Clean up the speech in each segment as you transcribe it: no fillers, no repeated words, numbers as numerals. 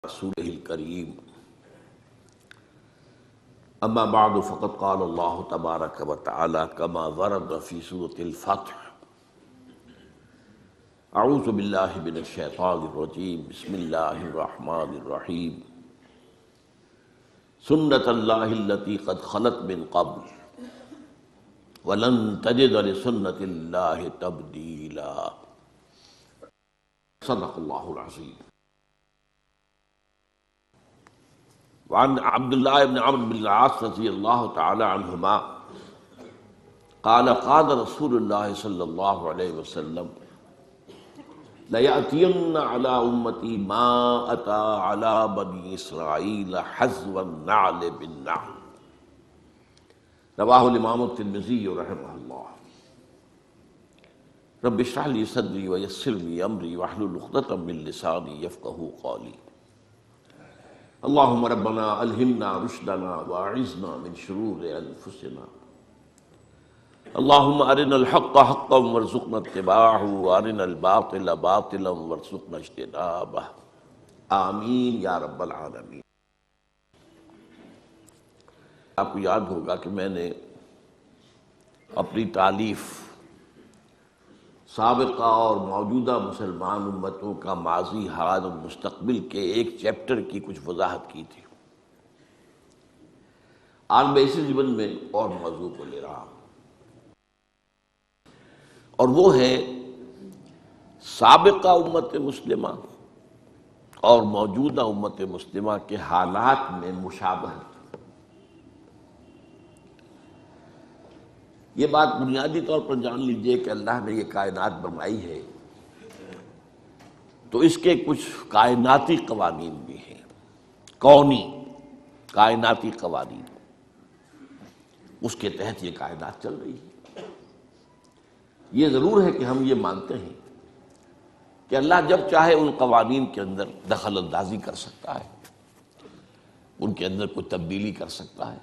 رسوله الكريم اما بعد فقد قال الله تبارك وتعالى كما ورد في سورة الفتح اعوذ بالله من الشيطان الرجيم بسم الله الرحمن الرحيم سنة الله التي قد خلت من قبل ولن تجد لسنة الله تبديلا صدق الله العظيم. وعن عبد الله بن عمرو بن العاص رضي الله تعالى عنهما قال قال رسول الله صلى الله عليه وسلم ليأتين على أمتي ما أتى على بني إسرائيل حذو النعل بالنعل رواه الإمام الترمذي رحمه الله. رب اشرح لي صدري ويسر لي أمري واحلل عقدة من لساني يفقهوا قولي. اللهم ربنا الہمنا رشدنا واعذنا من شرور انفسنا. اللهم ارنا الحق حقا وارزقنا اتباعه وارنا الباطل باطلا وارزقنا اجتنابه. آمین یا رب العالمین. آپ کو یاد ہوگا کہ میں نے اپنی تالیف سابقہ اور موجودہ مسلمان امتوں کا ماضی، حال اور مستقبل کے ایک چیپٹر کی کچھ وضاحت کی تھی. آج میں اسی ضمن میں اور موضوع کو لے رہا ہوں، اور وہ ہے سابقہ امت مسلمہ اور موجودہ امت مسلمہ کے حالات میں مشابہت. یہ بات بنیادی طور پر جان لیجئے کہ اللہ نے یہ کائنات بنائی ہے تو اس کے کچھ کائناتی قوانین بھی ہیں، کونی کائناتی قوانین، اس کے تحت یہ کائنات چل رہی ہے. یہ ضرور ہے کہ ہم یہ مانتے ہیں کہ اللہ جب چاہے ان قوانین کے اندر دخل اندازی کر سکتا ہے، ان کے اندر کوئی تبدیلی کر سکتا ہے.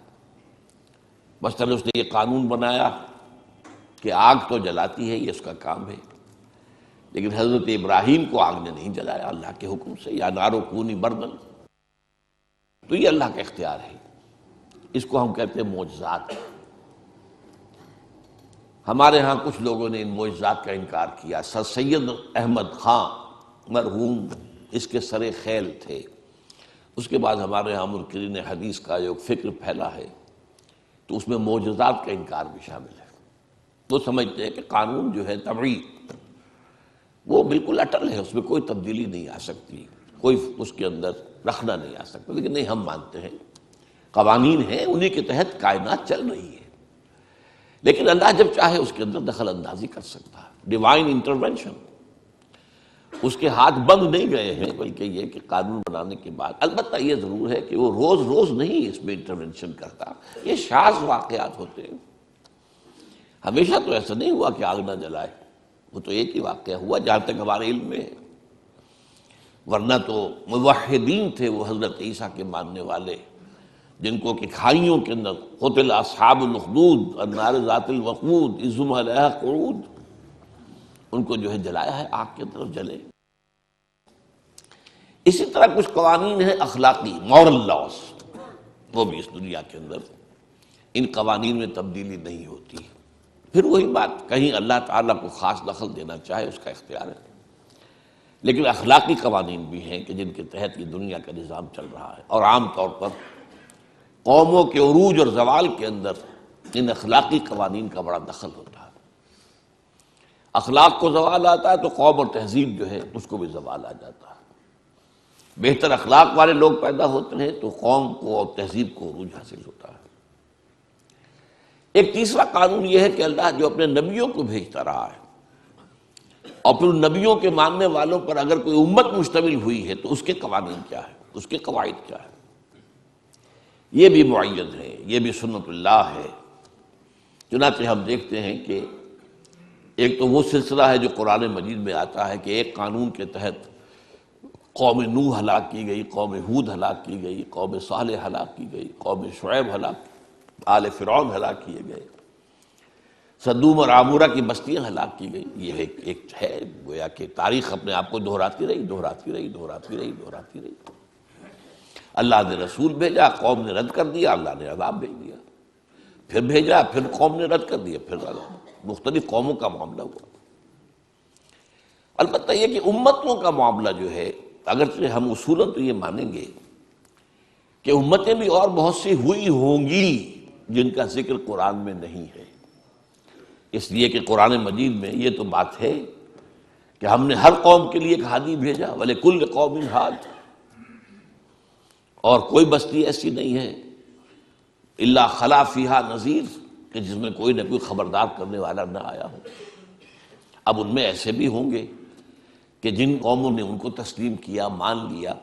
مثلاً اس نے یہ قانون بنایا کہ آگ تو جلاتی ہے، یہ اس کا کام ہے، لیکن حضرت ابراہیم کو آگ نے نہیں جلایا اللہ کے حکم سے، یا نارو کونی بردن. تو یہ اللہ کا اختیار ہے. اس کو ہم کہتے ہیں معجزات. ہمارے ہاں کچھ لوگوں نے ان معجزات کا انکار کیا. سر سید احمد خان مرحوم اس کے سر خیل تھے. اس کے بعد ہمارے ہاں منکرین حدیث کا جو فکر پھیلا ہے تو اس میں معجزات کا انکار بھی شامل ہے. وہ سمجھتے ہیں کہ قانون جو ہے طبعی وہ بالکل اٹل ہے، اس میں کوئی تبدیلی نہیں آ سکتی، کوئی اس کے اندر رکھنا نہیں آ سکتا. لیکن نہیں، ہم مانتے ہیں قوانین ہیں، انہی کے تحت کائنات چل رہی ہے، لیکن اللہ جب چاہے اس کے اندر دخل اندازی کر سکتا ہے. Divine intervention. اس کے ہاتھ بند نہیں گئے ہیں، بلکہ یہ کہ قانون بنانے کے بعد البتہ یہ ضرور ہے کہ وہ روز روز نہیں اس میں انٹرونشن کرتا. یہ شاذ واقعات ہوتے ہیں. ہمیشہ تو ایسا نہیں ہوا کہ آگ نہ جلائے. وہ تو ایک ہی واقعہ ہوا جہاں تک ہمارے علم میں ہے. ورنہ تو موحدین تھے وہ حضرت عیسیٰ کے ماننے والے، جن کو کہ کھائیوں کے اندر قتل اصحاب الاخدود النار ذات الوقود اذ ہم علیہا قعود، ان کو جو ہے جلایا ہے، آگ کی طرف جلے. اسی طرح کچھ قوانین ہیں اخلاقی، مورل لاز، وہ بھی اس دنیا کے اندر ان قوانین میں تبدیلی نہیں ہوتی. پھر وہی بات، کہیں اللہ تعالیٰ کو خاص دخل دینا چاہے اس کا اختیار ہے، لیکن اخلاقی قوانین بھی ہیں کہ جن کے تحت یہ دنیا کا نظام چل رہا ہے. اور عام طور پر قوموں کے عروج اور زوال کے اندر ان اخلاقی قوانین کا بڑا دخل ہوتا ہے. اخلاق کو زوال آتا ہے تو قوم اور تہذیب جو ہے اس کو بھی زوال آ جاتا ہے. بہتر اخلاق والے لوگ پیدا ہوتے ہیں تو قوم کو اور تہذیب کو عروج حاصل ہوتا ہے. ایک تیسرا قانون یہ ہے کہ اللہ جو اپنے نبیوں کو بھیجتا رہا ہے، اور پھر ان نبیوں کے ماننے والوں پر اگر کوئی امت مشتمل ہوئی ہے تو اس کے قوانین کیا ہے، اس کے قواعد کیا ہے، یہ بھی معید ہے، یہ بھی سنت اللہ ہے. چنانچہ ہم دیکھتے ہیں کہ ایک تو وہ سلسلہ ہے جو قرآن مجید میں آتا ہے کہ ایک قانون کے تحت قوم نوح ہلاک کی گئی، قوم ہود ہلاک کی گئی، قوم صالح ہلاک کی گئی، قوم شعیب ہلاک، آل فرعون ہلاک کیے گئے، صدوم اور عامورہ کی بستیاں ہلاک کی گئی. یہ ایک ہے گویا کہ تاریخ اپنے آپ کو دہراتی رہی. اللہ نے رسول بھیجا، قوم نے رد کر دیا، اللہ نے عذاب بھیج دیا، پھر بھیجا، پھر قوم نے رد کر دیا، پھر عذاب، مختلف قوموں کا معاملہ ہوا۔ البتہ یہ کہ امتوں کا معاملہ جو ہے، اگرچہ ہم اصولاً تو یہ مانیں گے کہ امتیں بھی اور بہت سی ہوئی ہوں گی جن کا ذکر قرآن میں نہیں ہے، اس لیے کہ قرآن مجید میں یہ تو بات ہے کہ ہم نے ہر قوم کے لیے ایک ہادی بھیجا، وَلِكُلِّ قَوْمٍ ہاد، اور کوئی بستی ایسی نہیں ہے الا خلا فیہا نذیر کہ جس میں کوئی نہ کوئی خبردار کرنے والا نہ آیا ہو۔ اب ان میں ایسے بھی ہوں گے کہ جن قوموں نے ان کو تسلیم کیا، مان لیا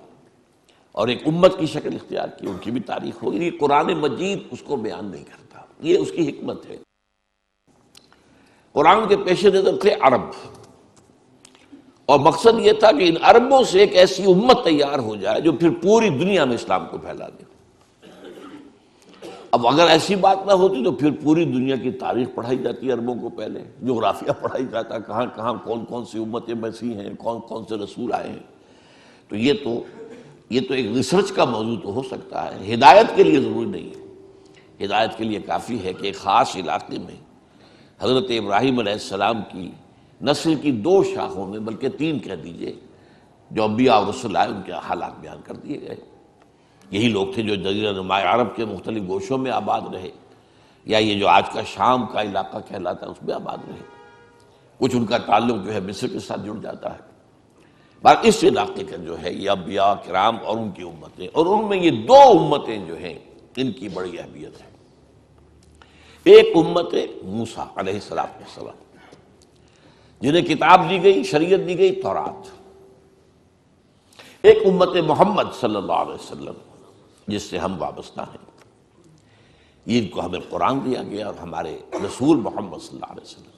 اور ایک امت کی شکل اختیار کی، ان کی بھی تاریخ ہوگی، یہ قرآن مجید اس کو بیان نہیں کرتا، یہ اس کی حکمت ہے۔ قرآن کے پیش نظر تھے عرب، اور مقصد یہ تھا کہ ان عربوں سے ایک ایسی امت تیار ہو جائے جو پھر پوری دنیا میں اسلام کو پھیلا دے۔ اب اگر ایسی بات نہ ہوتی تو پھر پوری دنیا کی تاریخ پڑھائی جاتی عربوں کو، پہلے جغرافیہ پڑھائی جاتا، کہاں کہاں کون کون سی امتیں مسیح ہیں، کون کون سے رسول آئے ہیں۔ تو یہ تو ایک ریسرچ کا موضوع تو ہو سکتا ہے، ہدایت کے لیے ضروری نہیں ہے۔ ہدایت کے لیے کافی ہے کہ ایک خاص علاقے میں حضرت ابراہیم علیہ السلام کی نسل کی 2 شاخوں میں، بلکہ 3 کہہ دیجئے، جو انبیاء اور رسول آئے ان کے حالات بیان کر دیے گئے۔ یہی لوگ تھے جو جزیرہ نما عرب کے مختلف گوشوں میں آباد رہے، یا یہ جو آج کا شام کا علاقہ کہلاتا ہے اس میں آباد رہے، کچھ ان کا تعلق جو ہے مصر کے ساتھ جڑ جاتا ہے۔ باقی اس علاقے کا جو ہے یہ انبیاء کرام اور ان کی امتیں، اور ان میں یہ 2 امتیں جو ہیں ان کی بڑی اہمیت ہے۔ ایک امت موسیٰ علیہ السلام جنہیں کتاب دی گئی، شریعت دی گئی، تورات۔ ایک امت محمد صلی اللہ علیہ وسلم جس سے ہم وابستہ ہیں، ان کو ہمیں قرآن دیا گیا اور ہمارے رسول محمد صلی اللہ علیہ وسلم۔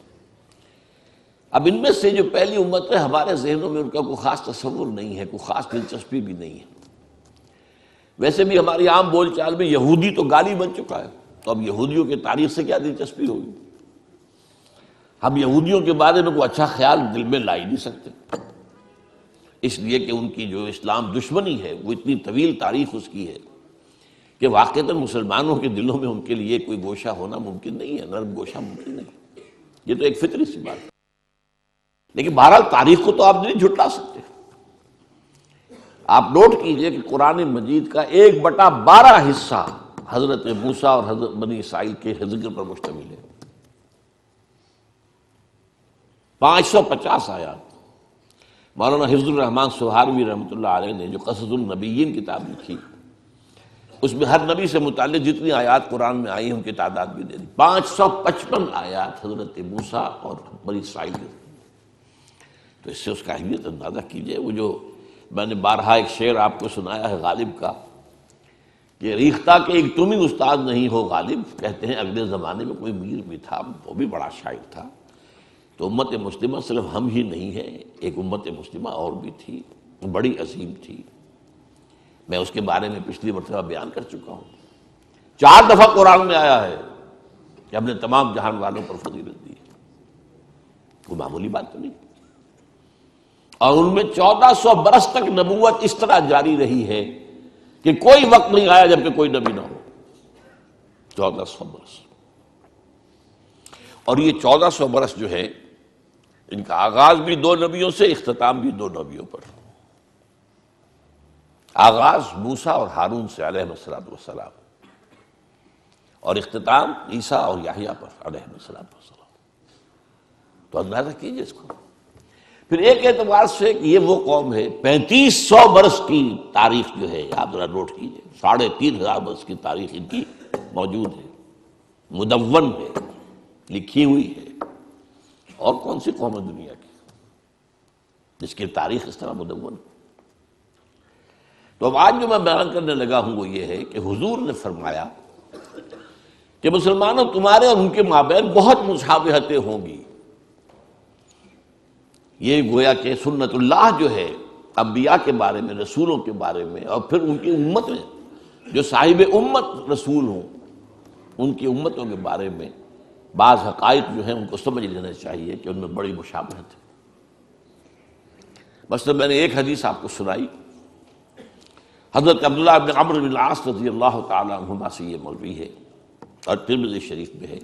اب ان میں سے جو پہلی امت ہے، ہمارے ذہنوں میں ان کا کوئی خاص تصور نہیں ہے، کوئی خاص دلچسپی بھی نہیں ہے۔ ویسے بھی ہماری عام بول چال میں یہودی تو گالی بن چکا ہے، تو اب یہودیوں کی تاریخ سے کیا دلچسپی ہوگی؟ ہم یہودیوں کے بارے میں کوئی اچھا خیال دل میں لا ہی نہیں سکتے، اس لیے کہ ان کی جو اسلام دشمنی ہے وہ اتنی طویل تاریخ اس کی ہے کہ واقعتاً مسلمانوں کے دلوں میں ان کے لیے کوئی گوشہ ہونا ممکن نہیں ہے، نرم گوشہ ممکن نہیں۔ یہ تو ایک فطری سی بات ہے، لیکن بہرحال تاریخ کو تو آپ نہیں جھٹلا سکتے۔ آپ نوٹ کیجئے کہ قرآن مجید کا 1/12 حصہ حضرت موسیٰ اور حضرت بنی اسرائیل کے ذکر پر مشتمل ہے، 550 آیات۔ مولانا حفظ الرحمن سہاروی رحمۃ اللہ علیہ نے جو قصص النبیین کتاب لکھی، اس میں ہر نبی سے متعلق جتنی آیات قرآن میں آئی ہیں ان کی تعداد بھی دے دی۔ 555 آیات حضرت موسیٰ اور بنی اسرائیل کی۔ تو اس سے اس کا اہمیت اندازہ کیجئے۔ وہ جو میں نے بارہا ایک شعر آپ کو سنایا ہے غالب کا کہ ریختہ کے ایک تم ہی استاد نہیں ہو غالب، کہتے ہیں اگلے زمانے میں کوئی میر بھی تھا، وہ بھی بڑا شاعر تھا۔ تو امت مسلمہ صرف ہم ہی نہیں ہے، ایک امت مسلمہ اور بھی تھی، بڑی عظیم تھی۔ میں اس کے بارے میں پچھلی مرتبہ بیان کر چکا ہوں۔ 4 دفعہ قرآن میں آیا ہے کہ ہم نے تمام جہان والوں پر فضیلت دی، کوئی معمولی بات تو نہیں۔ اور ان میں 1400 برس تک نبوت اس طرح جاری رہی ہے کہ کوئی وقت نہیں آیا جبکہ کوئی نبی نہ ہو۔ 1400 برس، اور یہ 1400 برس جو ہے ان کا آغاز بھی 2 نبیوں سے، اختتام بھی 2 نبیوں پر۔ آغاز موسیٰ اور ہارون سے علیہ السلام، اور اختتام عیسیٰ اور یحییٰ پر علیہ السلام۔ تو اندازہ کیجئے اس کو۔ پھر ایک اعتبار سے کہ یہ وہ قوم ہے، 3500 برس کی تاریخ جو ہے، آپ ذرا نوٹ کیجئے، 3500 برس کی تاریخ ان کی موجود ہے، مدون ہے، لکھی ہوئی ہے۔ اور کون سی قوم ہے دنیا کی جس کی تاریخ اس طرح مدون؟ تو اب آج جو میں بیان کرنے لگا ہوں وہ یہ ہے کہ حضور نے فرمایا کہ مسلمانوں تمہارے اور ان کے مابین بہت مشابہتیں ہوں گی۔ یہ گویا کہ سنت اللہ جو ہے انبیاء کے بارے میں، رسولوں کے بارے میں، اور پھر ان کی امت میں جو صاحب امت رسول ہوں ان کی امتوں کے بارے میں بعض حقائق جو ہیں ان کو سمجھ لینا چاہیے کہ ان میں بڑی مشابہت ہے۔ مثلا میں نے ایک حدیث آپ کو سنائی، حضرت عبداللہ بن عمرو بن العاص رضی اللہ تعالی عنہما سے یہ مروی ہے اور ترمذی شریف میں ہے،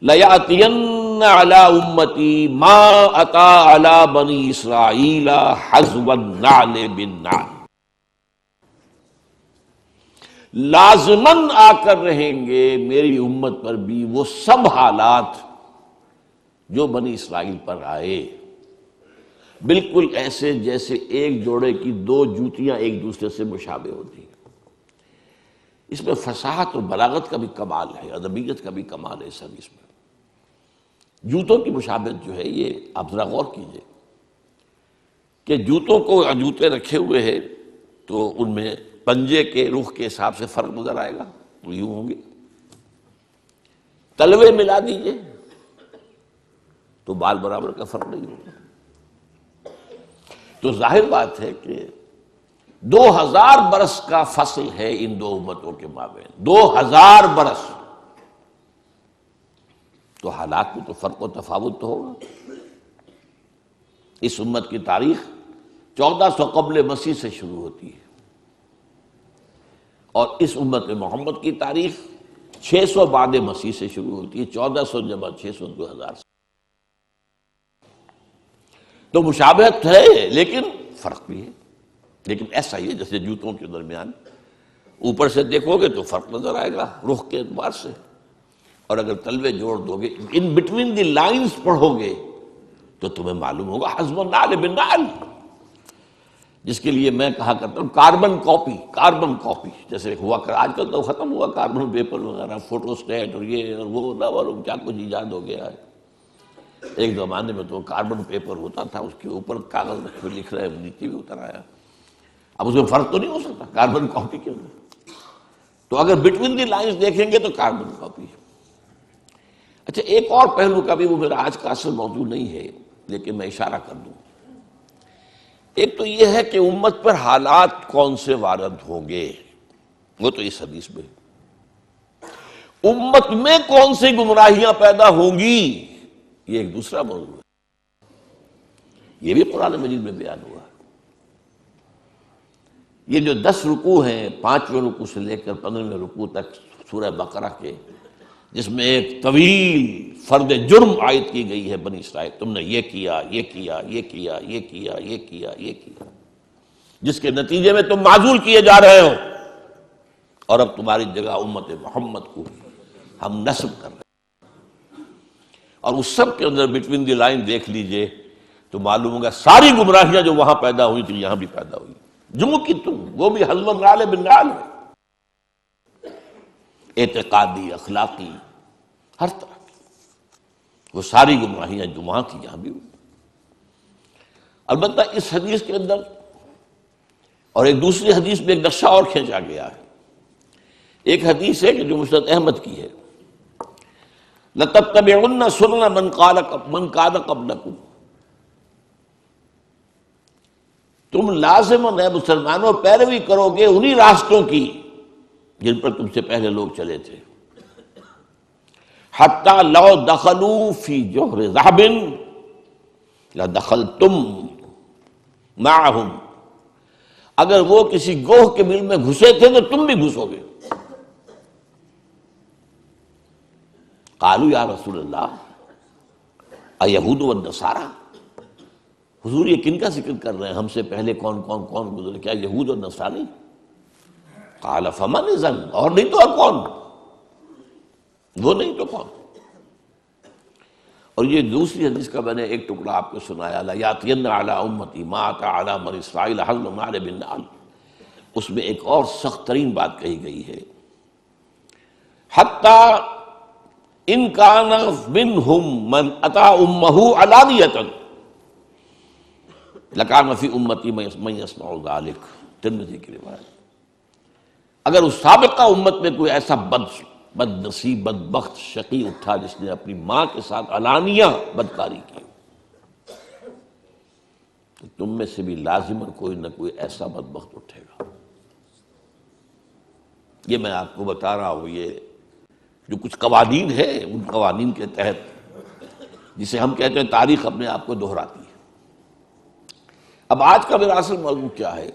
لَيَأْتِيَنَّ عَلَىٰ أُمَّتِي مَا أَتَىٰ عَلَىٰ بَنِي إِسْرَائِيلَ حَذْوَ النَّعْلِ بِالنَّعْلِ، لازماً آ کر رہیں گے میری امت پر بھی وہ سب حالات جو بنی اسرائیل پر آئے، بالکل ایسے جیسے ایک جوڑے کی دو جوتیاں ایک دوسرے سے مشابہ ہوتی ہیں۔ اس میں فصاحت اور بلاغت کا بھی کمال ہے، ادبیت کا بھی کمال ہے اس حدیث میں۔ جوتوں کی مشابہت جو ہے یہ آپ ذرا غور کیجئے کہ جوتوں کو جوتے رکھے ہوئے ہیں تو ان میں پنجے کے رخ کے حساب سے فرق نظر آئے گا، تو یوں ہوں گے۔ تلوے ملا دیجئے تو بال برابر کا فرق نہیں ہوگا۔ تو ظاہر بات ہے کہ 2000 برس کا فصل ہے ان دو امتوں کے مابین، 2000 برس، تو حالات میں تو فرق و تفاوت تو ہوگا۔ اس امت کی تاریخ 1400 قبل مسیح سے شروع ہوتی ہے اور اس امت محمد کی تاریخ 600 بعد مسیح سے شروع ہوتی ہے، 1400 جمع 600 2000 سے۔ تو مشابہت ہے لیکن فرق بھی ہے، لیکن ایسا ہی ہے جیسے جوتوں کے درمیان اوپر سے دیکھو گے تو فرق نظر آئے گا رخ کے اعتبار سے، اور اگر تلوے جوڑ دو گے، ان بٹوین دی لائنز پڑھو گے تو تمہیں معلوم ہوگا حزب النعل بالنعل، جس کے لیے میں کہا کرتا ہوں کاربن کاپی جیسے ہوا کر، آج کل تو ختم ہوا کاربن پیپر وغیرہ، فوٹو اسٹیٹ اور یہ اور وہ نہ معلوم کیا کچھ ایجاد ہو گیا ہے۔ ایک زمانے میں تو کاربن پیپر ہوتا تھا، اس کے اوپر کاغذ رکھ کے لکھ رہے ہیں، نیچے بھی اتر آیا، اب اس میں فرق تو نہیں ہو سکتا کاربن کاپی کے اندر۔ تو اگر بٹوین دی لائنز دیکھیں گے تو کاربن کاپی۔ اچھا ایک اور پہلو کا بھی، وہ میرا آج کا اصل موضوع نہیں ہے لیکن میں اشارہ کر دوں۔ ایک تو یہ ہے کہ امت پر حالات کون سے وارد ہوں گے، وہ تو اس حدیث میں، امت میں کون سی گمراہیاں پیدا ہوں گی یہ ایک دوسرا موضوع ہے، یہ بھی قرآن مجید میں بیان ہوا ہے۔ یہ جو 10 رکوع ہیں، 5ویں رکوع سے لے کر 15ویں رکوع تک سورہ بقرہ کے، جس میں ایک طویل فرد جرم عائد کی گئی ہے بنی اسرائیل، تم نے یہ کیا، یہ کیا، یہ کیا، یہ کیا، یہ کیا، یہ کیا، جس کے نتیجے میں تم معزول کیے جا رہے ہو، اور اب تمہاری جگہ امت محمد کو ہم نصب کر رہے ہیں۔ اور اس سب کے اندر بٹوین دی لائن دیکھ لیجئے تو معلوم ہوگا ساری گمراہیاں جو وہاں پیدا ہوئی تھی یہاں بھی پیدا ہوئی، جموں کی تم، وہ بھی حزب النعل بالنعل ہے، اعتقادی، اخلاقی، ہر طرح کی وہ ساری گمراہیاں جو وہاں تھی یہاں بھی ہوئی۔ البتہ اس حدیث کے اندر اور ایک دوسری حدیث میں ایک نقشہ اور کھینچا گیا ہے۔ ایک حدیث ہے کہ جو مسند احمد کی ہے، لَتَتَّبِعُنَّ سُنَنَ مَنْ كَانَ قَبْلَكُمْ، تم لازماً اے مسلمانوں پیروی کرو گے انہی راستوں کی جن پر تم سے پہلے لوگ چلے تھے، حَتَّى لَوْ دَخَلُوا فِي جُحْرِ ذَهَبٍ لَدَخَلْتُمْ مَعَهُمْ، اگر وہ کسی گوہ کے بل میں گھسے تھے تو تم بھی گھسو گے۔ قالوا یا رسول اللہ ایہود والنصارى، حضور یہ کن کا ذکر کر رہے ہیں، ہم سے پہلے کون گزرے، کیا یہود اور نصرانی؟ قال فمن اذن، اور نہیں تو اور کون، وہ نہیں تو کون؟ اور یہ دوسری حدیث کا میں نے ایک ٹکڑا آپ کو سنایا، لَيَأْتِيَنَّ عَلَىٰ أُمَّتِي مَا أَتَىٰ عَلَىٰ بَنِي إِسْرَائِيلَ حَزْوَ النَّعْلِ بِالنَّعْلِ، اس میں ایک اور سخت ترین بات کہی گئی ہے، حَتَّىٰ إِن كَانَ مِنْهُمْ مَنْ أَتَىٰ أُمَّهُ عَلَانِيَةً لَكَانَ فِي أُمَّتِي مَن يَصْنَعُ ذَلِكَ، ترمذی کی روایت۔ اگر اس سابقہ امت میں کوئی ایسا بد نصیب، بدبخت، شقی اٹھا جس نے اپنی ماں کے ساتھ علانیہ بدکاری کی، تو تم میں سے بھی لازماً کوئی نہ کوئی ایسا بدبخت اٹھے گا۔ یہ میں آپ کو بتا رہا ہوں، یہ جو کچھ قوانین ہیں ان قوانین کے تحت، جسے ہم کہتے ہیں تاریخ اپنے آپ کو دہراتی ہے۔ اب آج کا میرا اصل موضوع کیا ہے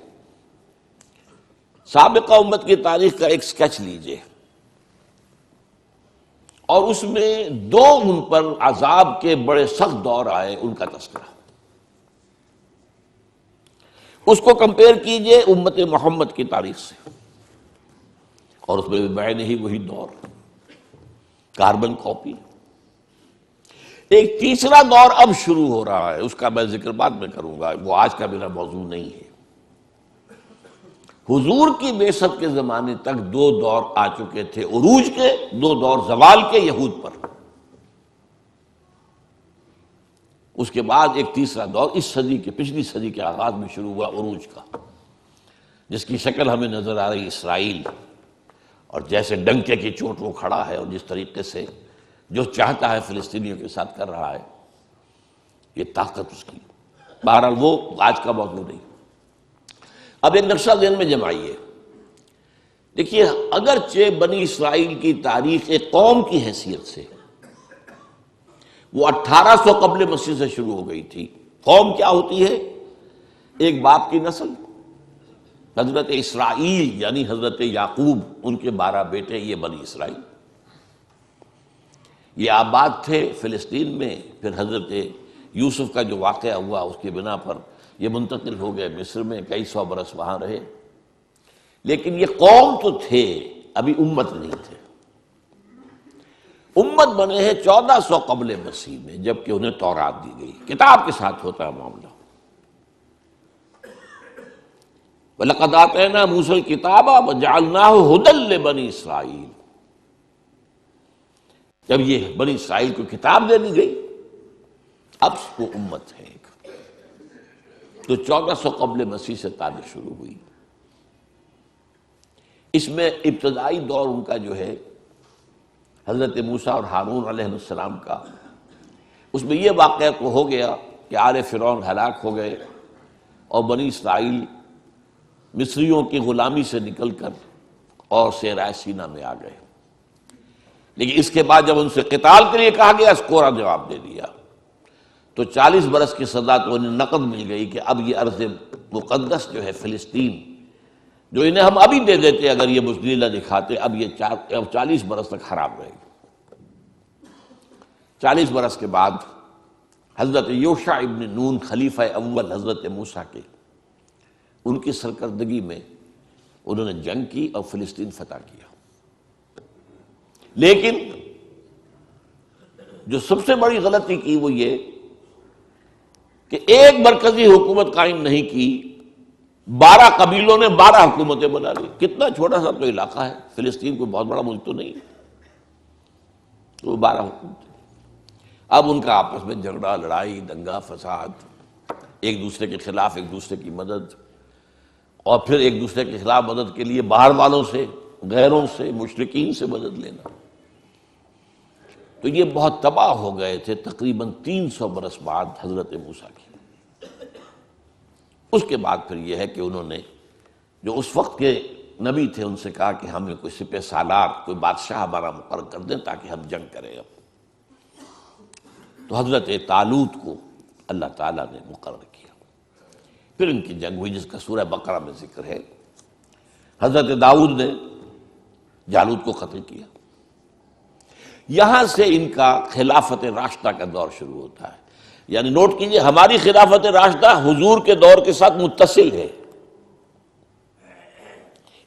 سابقہ امت کی تاریخ کا ایک سکیچ لیجئے اور اس میں دو ان پر عذاب کے بڑے سخت دور آئے، ان کا تذکرہ، اس کو کمپیئر کیجئے امت محمد کی تاریخ سے، اور اس میں بھی بعین ہی وہی دور، کاربن کاپی۔ ایک تیسرا دور اب شروع ہو رہا ہے، اس کا میں ذکر بعد میں کروں گا، وہ آج کا میرا موضوع نہیں ہے۔ حضور کی بعثت کے زمانے تک دو دور آ چکے تھے عروج کے، دو دور زوال کے یہود پر۔ اس کے بعد ایک تیسرا دور اس صدی کے، پچھلی صدی کے آغاز میں شروع ہوا عروج کا، جس کی شکل ہمیں نظر آ رہی اسرائیل، اور جیسے ڈنکے کی چوٹ وہ کھڑا ہے، اور جس طریقے سے جو چاہتا ہے فلسطینیوں کے ساتھ کر رہا ہے، یہ طاقت اس کی۔ بہرحال وہ آج کا موضوع نہیں۔ اب ایک نقشہ ذہن میں جمائیے، دیکھیے اگرچہ بنی اسرائیل کی تاریخ ایک قوم کی حیثیت سے وہ 1800 قبل مسیح سے شروع ہو گئی تھی۔ قوم کیا ہوتی ہے؟ ایک باپ کی نسل، حضرت اسرائیل یعنی حضرت یعقوب، ان کے 12 بیٹے، یہ بنی اسرائیل۔ یہ آباد تھے فلسطین میں، پھر حضرت یوسف کا جو واقعہ ہوا اس کی بنا پر یہ منتقل ہو گئے مصر میں، کئی سو برس وہاں رہے، لیکن یہ قوم تو تھے، ابھی امت نہیں تھے۔ امت بنے ہیں 1400 قبل مسیح میں، جبکہ انہیں تورات دی گئی، کتاب کے ساتھ ہوتا ہے معاملہ۔ وَلَقَدْ آتَيْنَا مُوسَى الْكِتَابَ وَجَعَلْنَاهُ هُدًى لِبَنِي اسرائیل۔ جب یہ بنی اسرائیل کو کتاب دے دی گئی، اب وہ امت ہے ایک، تو 1400 قبل مسیح سے تاریخ شروع ہوئی۔ اس میں ابتدائی دور ان کا جو ہے حضرت موسیٰ اور ہارون علیہ السلام کا، اس میں یہ واقعہ تو ہو گیا کہ آل فرعون ہلاک ہو گئے اور بنی اسرائیل مصریوں کی غلامی سے نکل کر اور صحرائے سینا میں آ گئے۔ لیکن اس کے بعد جب ان سے قتال کے لیے کہا گیا، اس کوڑا جواب دے دیا، تو 40 برس کی سزا تو انہیں نقد مل گئی کہ اب یہ ارض مقدس جو ہے فلسطین، جو انہیں ہم ابھی دے دیتے اگر یہ بزدلی نہ دکھاتے، اب یہ 40 برس تک حرام رہے گی۔ 40 برس کے بعد حضرت یوشع ابن نون خلیفہ اول حضرت موسیٰ کے، ان کی سرکردگی میں انہوں نے جنگ کی اور فلسطین فتح کیا۔ لیکن جو سب سے بڑی غلطی کی وہ یہ کہ ایک مرکزی حکومت قائم نہیں کی، 12 قبیلوں نے 12 حکومتیں بنا لی۔ کتنا چھوٹا سا تو علاقہ ہے، فلسطین کوئی بہت بڑا ملک تو نہیں، تو 12 حکومتیں۔ اب ان کا آپس میں جھگڑا، لڑائی، دنگا فساد، ایک دوسرے کے خلاف ایک دوسرے کی مدد، اور پھر ایک دوسرے کے خلاف مدد کے لیے باہر والوں سے، غیروں سے، مشرکین سے مدد لینا۔ تو یہ بہت تباہ ہو گئے تھے تقریباً 300 برس بعد حضرت موسیٰ کی۔ اس کے بعد پھر یہ ہے کہ انہوں نے جو اس وقت کے نبی تھے ان سے کہا کہ ہمیں کوئی سپہ سالار، کوئی بادشاہ ہمارا مقرر کر دیں تاکہ ہم جنگ کریں۔ اب تو حضرت طالوت کو اللہ تعالیٰ نے مقرر کیا، پھر ان کی جنگ ہوئی جس کا سورہ بقرہ میں ذکر ہے۔ حضرت داؤد نے جالوت کو قتل کیا۔ یہاں سے ان کا خلافت راشدہ کا دور شروع ہوتا ہے۔ یعنی نوٹ کیجئے، ہماری خلافت راشدہ حضور کے دور کے ساتھ متصل ہے،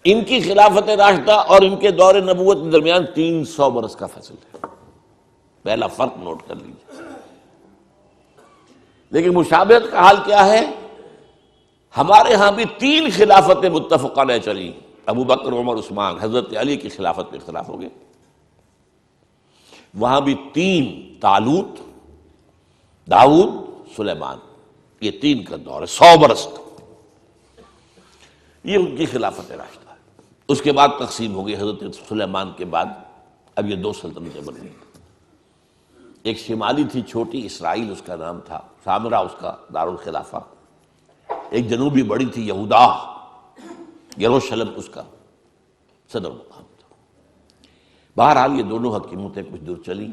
ان کی خلافت راشدہ اور ان کے دور نبوت کے درمیان 300 برس کا فاصل ہے۔ پہلا فرق نوٹ کر لیجیے۔ لیکن مشابہت کا حال کیا ہے؟ ہمارے ہاں بھی 3 خلافتیں متفق علیہ چلی، ابو بکر، عمر، عثمان۔ حضرت علی کی خلافت پہ اختلاف ہو گئے، وہاں بھی 3، طالوت، داؤد، سلیمان، یہ 3 کا دور ہے، 100 برس کا۔ یہ ان کی خلافت راشدہ ہے۔ اس کے بعد تقسیم ہو گئی، حضرت سلیمان کے بعد اب یہ 2 سلطنتیں بن گئی۔ ایک شمالی تھی چھوٹی، اسرائیل اس کا نام تھا، سامرا اس کا دارالخلافہ۔ ایک جنوبی بڑی تھی، یہودا، یروشلم اس کا صدر مقام تھا۔ بہرحال یہ دونوں حکومتیں کچھ دور چلی،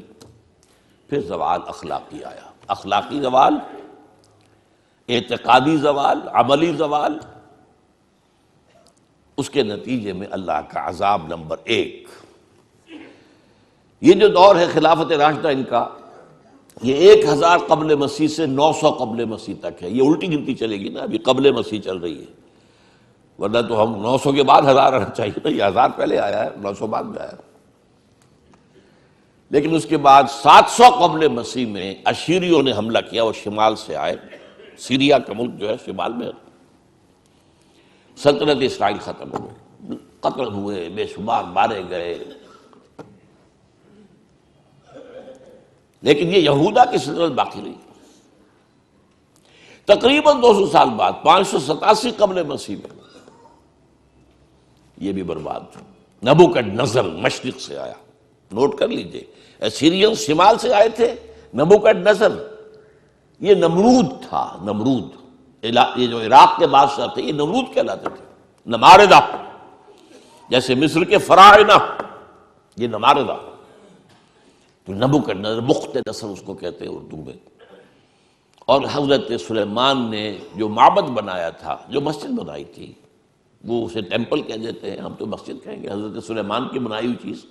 پھر زوال اخلاقی آیا، اخلاقی زوال، اعتقادی زوال، عملی زوال۔ اس کے نتیجے میں اللہ کا عذاب نمبر 1۔ یہ جو دور ہے خلافت راشدہ ان کا، یہ 1000 قبل مسیح سے 900 قبل مسیح تک ہے۔ یہ الٹی گنتی چلے گی نا، ابھی قبل مسیح چل رہی ہے، ورنہ تو ہم 900 کے بعد 1000 آنا چاہیے نا، یہ 1000 پہلے آیا ہے، 900 بعد میں آیا ہے۔ لیکن اس کے بعد 700 قبل مسیح میں اشیریوں نے حملہ کیا، وہ شمال سے آئے، سیریا کا ملک جو ہے شمال میں، سلطنت اسرائیل ختم ہو گئی، قتل ہوئے، بے شمار مارے گئے۔ لیکن یہ یہودا کی سلطنت باقی رہی۔ تقریباً 200 سال بعد 587 قبل مسیح میں یہ بھی برباد ہو۔ نبوکڈنضر مشرق سے آیا، نوٹ کر لیجئے، اسیرین شمال سے آئے تھے، نبوکڈنضر یہ نمرود تھا، نمرود، یہ جو عراق کے بادشاہ تھے یہ نمرود کہلاتے تھے، نماردہ، جیسے مصر کے فراعنہ یہ نماردہ، تو نبوکڈنضر، بخت نصر اس کو کہتے ہیں اردو میں۔ اور حضرت سلیمان نے جو معبد بنایا تھا، جو مسجد بنائی تھی، وہ اسے ٹیمپل کہہ دیتے ہیں، ہم تو مسجد کہیں گے، حضرت سلیمان کی بنائی ہوئی چیز،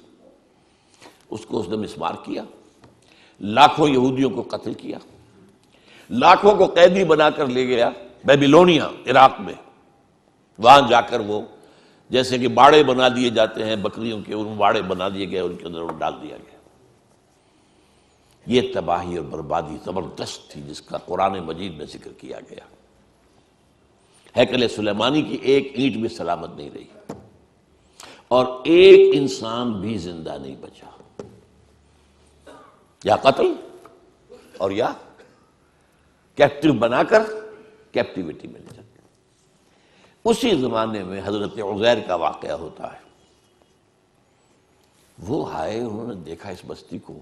اس کو اس نے مسمار کیا، لاکھوں یہودیوں کو قتل کیا، لاکھوں کو قیدی بنا کر لے گیا بیبیلونیا، عراق میں۔ وہاں جا کر وہ جیسے کہ باڑے بنا دیے جاتے ہیں بکریوں کے، ان باڑے بنا دیے گئے، ان کے اندر ڈال دیا گیا۔ یہ تباہی اور بربادی زبردست تھی جس کا قرآن مجید میں ذکر کیا گیا۔ ہیکل سلیمانی کی ایک اینٹ بھی سلامت نہیں رہی، اور ایک انسان بھی زندہ نہیں بچا، یا قتل اور یا کیپٹیو بنا کر کیپٹیوٹی میں لے جاتے۔ اسی زمانے میں حضرت عزیر کا واقعہ ہوتا ہے۔ وہ آئے، انہوں نے دیکھا اس بستی کو،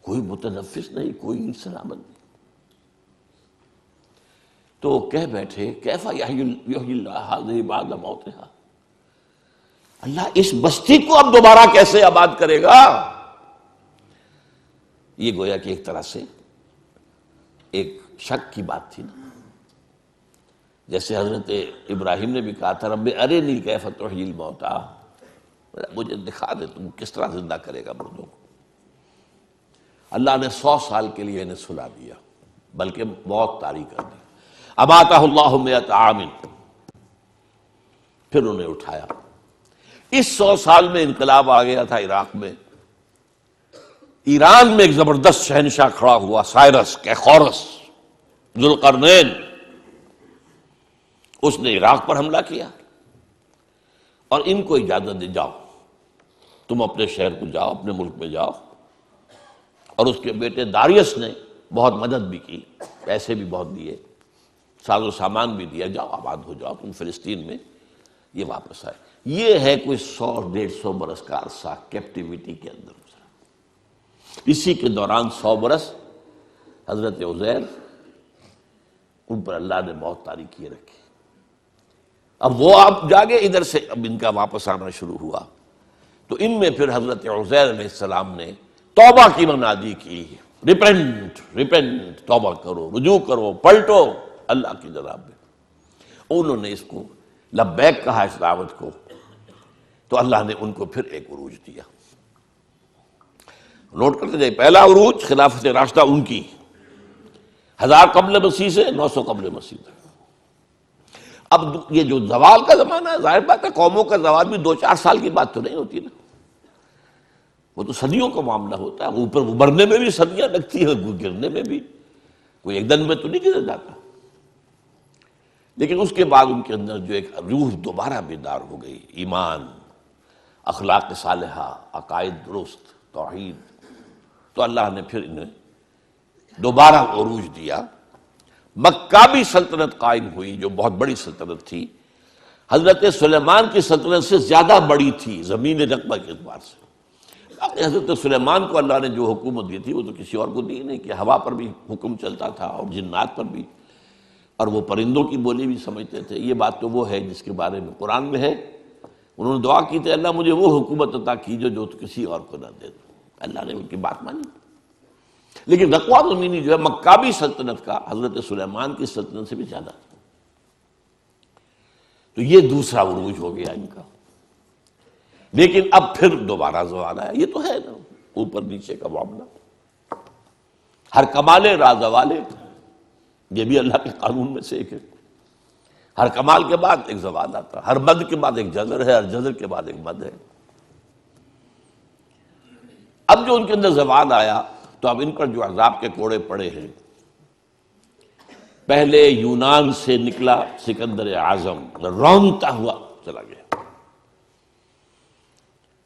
کوئی متنفس نہیں، کوئی سلامت نہیں، تو کہہ بیٹھے کیف یحیی اللہ ھذہ بعد موتھا، اللہ اس بستی کو اب دوبارہ کیسے آباد کرے گا؟ یہ گویا کہ ایک طرح سے ایک شک کی بات تھی نا، جیسے حضرت ابراہیم نے بھی کہا تھا رب ارنی کیف تحیی الموتیٰ، مجھے دکھا دے تم کس طرح زندہ کرے گا مردوں کو۔ اللہ نے 100 سال کے لیے انہیں سلا دیا، بلکہ موت طاری کر دی۔ اماتہ اللہ 100 عام، پھر انہیں اٹھایا۔ اس 100 سال میں انقلاب آ گیا تھا عراق میں، ایران میں ایک زبردست شہنشاہ کھڑا ہوا، سائرس کیخورس ذوالقرنین، اس نے عراق پر حملہ کیا اور ان کو اجازت دے جاؤ تم اپنے شہر کو جاؤ، اپنے ملک میں جاؤ، اور اس کے بیٹے داریس نے بہت مدد بھی کی، پیسے بھی بہت دیے، ساز و سامان بھی دیا، جاؤ آباد ہو جاؤ تم فلسطین میں۔ یہ واپس آئے۔ یہ ہے کوئی 100-150 برس کا عرصہ کیپٹیوٹی کے اندر گزرا۔ اسی کے دوران 100 برس حضرت عزیر، ان پر اللہ نے موت طاری کیے رکھی۔ اب وہ آپ جاگے ادھر سے، اب ان کا واپس آنا شروع ہوا، تو ان میں پھر حضرت عزیر علیہ السلام نے توبہ کی منادی کی، ریپینٹ ریپینٹ، توبہ کرو، رجوع کرو، پلٹو اللہ کی جناب میں۔ انہوں نے اس کو لبیک کہا، اس دعوت کو، تو اللہ نے ان کو پھر ایک عروج دیا۔ نوٹ کرتے جائے، پہلا عروج خلافت راشدہ ان کی، 1000 قبل مسیح سے 900 قبل مسیح تک۔ اب یہ جو زوال کا زمانہ ہے، ظاہر بات ہے قوموں کا زوال بھی 2-4 سال کی بات تو نہیں ہوتی نا، وہ تو صدیوں کا معاملہ ہوتا ہے، اوپر ابھرنے میں بھی صدیاں لگتی ہیں، گرنے میں بھی کوئی ایک دن میں تو نہیں گر جاتا۔ لیکن اس کے بعد ان کے اندر جو ایک روح دوبارہ بیدار ہو گئی، ایمان، اخلاق صالحہ، عقائد درست، توحید، تو اللہ نے پھر انہیں دوبارہ عروج دیا۔ مکابی سلطنت قائم ہوئی، جو بہت بڑی سلطنت تھی، حضرت سلیمان کی سلطنت سے زیادہ بڑی تھی زمین رقبہ کے اعتبار سے۔ حضرت سلیمان کو اللہ نے جو حکومت دی تھی وہ تو کسی اور کو دی نہیں، کہ ہوا پر بھی حکم چلتا تھا اور جنات پر بھی، اور وہ پرندوں کی بولی بھی سمجھتے تھے۔ یہ بات تو وہ ہے جس کے بارے میں قرآن میں ہے، انہوں نے دعا کی تھی اللہ مجھے وہ حکومت عطا کیجو جو کسی اور کو نہ دے دو، اللہ نے ان کی بات مانی۔ لیکن رقبہ زمینی جو ہے مکابی سلطنت کا حضرت سلیمان کی سلطنت سے بھی زیادہ تھا۔ تو تو یہ دوسرا عروج ہو گیا ان کا۔ لیکن اب پھر دوبارہ زوال آیا، یہ تو ہے نا اوپر نیچے کا معاملہ، ہر کمال را زوال، یہ بھی اللہ کے قانون میں سے ایک ہے، ہر کمال کے بعد ایک زوال آتا ہے، ہر مد کے بعد ایک جزر ہے، ہر جزر کے بعد ایک مد ہے۔ اب جو ان کے اندر زوال آیا تو اب ان پر جو عذاب کے کوڑے پڑے ہیں، پہلے یونان سے نکلا سکندر اعظم، رونتا ہوا چلا گیا،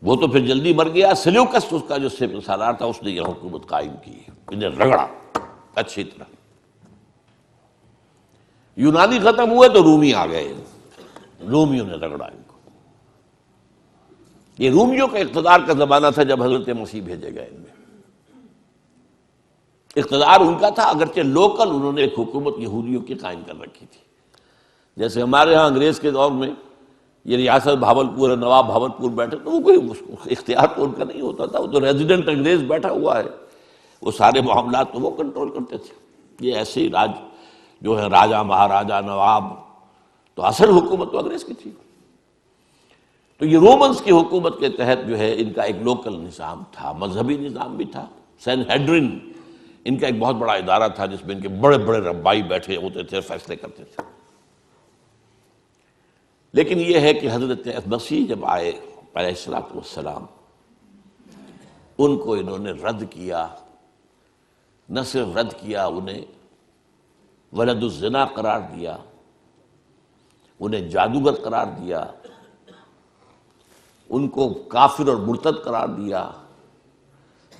وہ تو پھر جلدی مر گیا۔ سلیوکس اس کا جو سالار تھا، اس نے یہ حکومت قائم کی، انہیں رگڑا اچھی طرح۔ یونانی ختم ہوئے تو رومی آ گئے، رومیوں نے رگڑا ان کو۔ یہ رومیوں کا اقتدار کا زمانہ تھا جب حضرت مسیح بھیجے گئے ان میں، اقتدار ان کا تھا، اگرچہ لوکل انہوں نے ایک حکومت یہودیوں کی قائم کر رکھی تھی۔ جیسے ہمارے ہاں انگریز کے دور میں یہ ریاست بھاولپور ہے، نواب بھاولپور بیٹھے، تو وہ کوئی اختیار تو ان کا نہیں ہوتا تھا، وہ تو ریزیڈنٹ انگریز بیٹھا ہوا ہے، وہ سارے معاملات تو وہ کنٹرول کرتے تھے۔ یہ ایسے ہی راج جو ہے راجا مہاراجا نواب، تو اصل حکومت تو انگریز کی تھی۔ تو یہ رومنز کی حکومت کے تحت جو ہے ان کا ایک لوکل نظام تھا، مذہبی نظام بھی تھا۔ سین ہیڈرن ان کا ایک بہت بڑا ادارہ تھا جس میں ان کے بڑے بڑے ربائی بیٹھے ہوتے تھے، فیصلے کرتے تھے۔ لیکن یہ ہے کہ حضرت مسیح جب آئے علیہ الصلوۃ والسلام، ان کو انہوں نے رد کیا، نہ صرف رد کیا، انہیں ولد الزنا قرار دیا، انہیں جادوگر قرار دیا، ان کو کافر اور مرتد قرار دیا،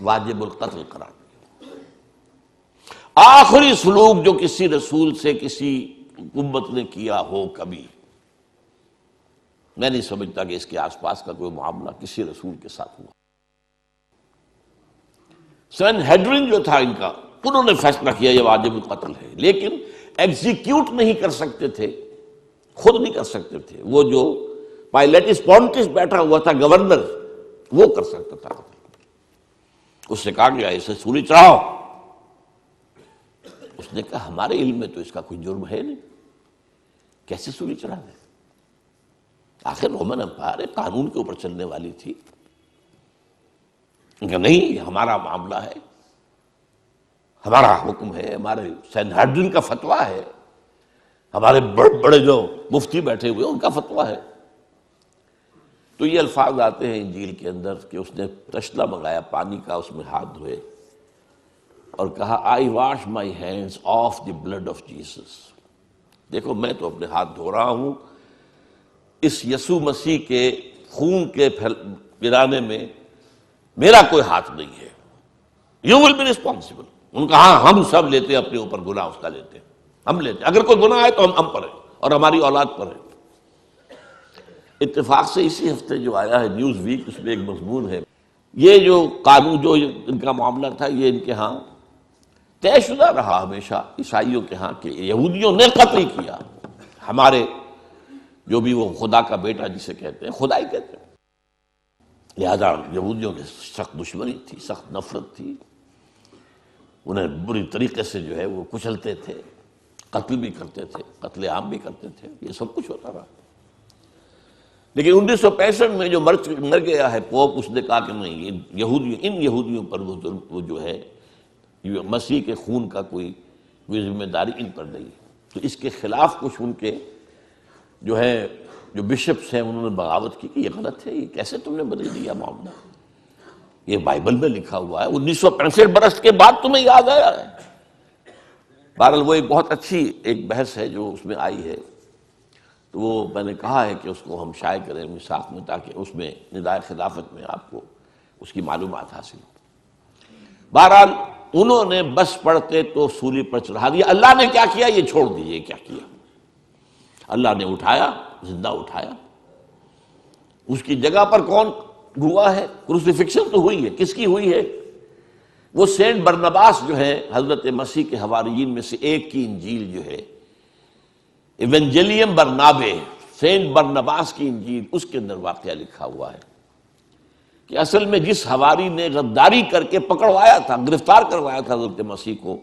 واجب القتل قرار دیا۔ آخری سلوک جو کسی رسول سے کسی امت نے کیا ہو کبھی، میں نہیں سمجھتا کہ اس کے آس پاس کا کوئی معاملہ کسی رسول کے ساتھ ہوا۔ سین ہیڈرن جو تھا ان کا، انہوں نے فیصلہ کیا یہ واجب القتل ہے، لیکن ایگزیکیوٹ نہیں کر سکتے تھے، خود نہیں کر سکتے تھے۔ وہ جو پائلیٹس پونٹس بیٹھا ہوا تھا گورنر، وہ کر سکتا تھا۔ اس سے کہا گیا اسے سولی چڑھاؤ، اس نے کہا ہمارے علم میں تو اس کا کوئی جرم ہے نہیں، کیسے سولی چڑھا دیں؟ آخر رومن امپائر قانون کے اوپر چلنے والی تھی۔ کہ نہیں، یہ ہمارا معاملہ ہے، ہمارا حکم ہے، ہمارے سین ہیڈرن کا فتویٰ ہے، ہمارے بڑے بڑے جو مفتی بیٹھے ہوئے ان کا فتویٰ ہے۔ تو یہ الفاظ آتے ہیں انجیل کے اندر کہ اس نے تشلا منگایا پانی کا، اس میں ہاتھ دھوئے اور کہا I wash my hands of the blood of Jesus. دیکھو میں تو اپنے ہاتھ دھو رہا ہوں، اس یسوع مسیح کے خون کے پلانے میں میرا کوئی ہاتھ نہیں ہے۔ You will be responsible. ان کا ہاں ہم سب لیتے ہیں اپنے اوپر گناہ، اس کا لیتے ہیں، ہم لیتے ہیں، اگر کوئی گناہ ہے تو ہم پر ہے اور ہماری اولاد پر ہے۔ اتفاق سے اسی ہفتے جو آیا ہے نیوز ویک، اس میں ایک مضمون ہے، یہ جو قانون جو ان کا معاملہ تھا یہ ان کے ہاں طے شدہ رہا ہمیشہ عیسائیوں کے ہاں کہ یہودیوں نے قتل کیا ہمارے جو بھی وہ خدا کا بیٹا جسے کہتے ہیں، خدا ہی کہتے ہیں۔ لہذا یہودیوں کی سخت دشمنی تھی، سخت نفرت تھی، انہیں بری طریقے سے جو ہے وہ کچلتے تھے، قتل بھی کرتے تھے، قتل عام بھی کرتے تھے، یہ سب کچھ ہوتا رہا۔ لیکن 1965 میں جو مر گیا ہے پوپ، اس نے کہا کہ نہیں، ان یہودیوں پر وہ جو ہے مسیح کے خون کا کوئی ذمہ داری ان پر نہیں ہے۔ تو اس کے خلاف کچھ ان کے جو ہے جو بشپس ہیں انہوں نے بغاوت کی کہ یہ غلط ہے، یہ کیسے تم نے بدل دیا معاملہ، یہ بائبل میں لکھا ہوا ہے، 1965 برس کے بعد تمہیں یاد آیا ہے۔ بہرحال وہ ایک بہت اچھی ایک بحث ہے جو اس میں آئی ہے، تو وہ میں نے کہا ہے کہ اس کو ہم شائع کریں میثاق میں، تاکہ اس میں ندائے خلافت میں آپ کو اس کی معلومات حاصل ہو۔ بہرحال انہوں نے بس پڑھتے تو سولی پر چڑھا دیا۔ اللہ نے کیا کیا یہ چھوڑ دیجیے، کیا کیا اللہ نے؟ اٹھایا، زندہ اٹھایا۔ اس کی جگہ پر کون ہوا ہے؟ کروسیفکشن تو ہوئی ہے، کس کی ہوئی ہے؟ وہ سینٹ برنباس جو ہے حضرت مسیح کے حواریین میں سے ایک کی انجیل جو ہے ایونجیلیم برنابے، سینٹ برنباس کی انجیل، اس کے اندر واقعہ لکھا ہوا ہے کہ اصل میں جس حواری نے غداری کر کے پکڑوایا تھا، گرفتار کروایا تھا حضرت مسیح کو،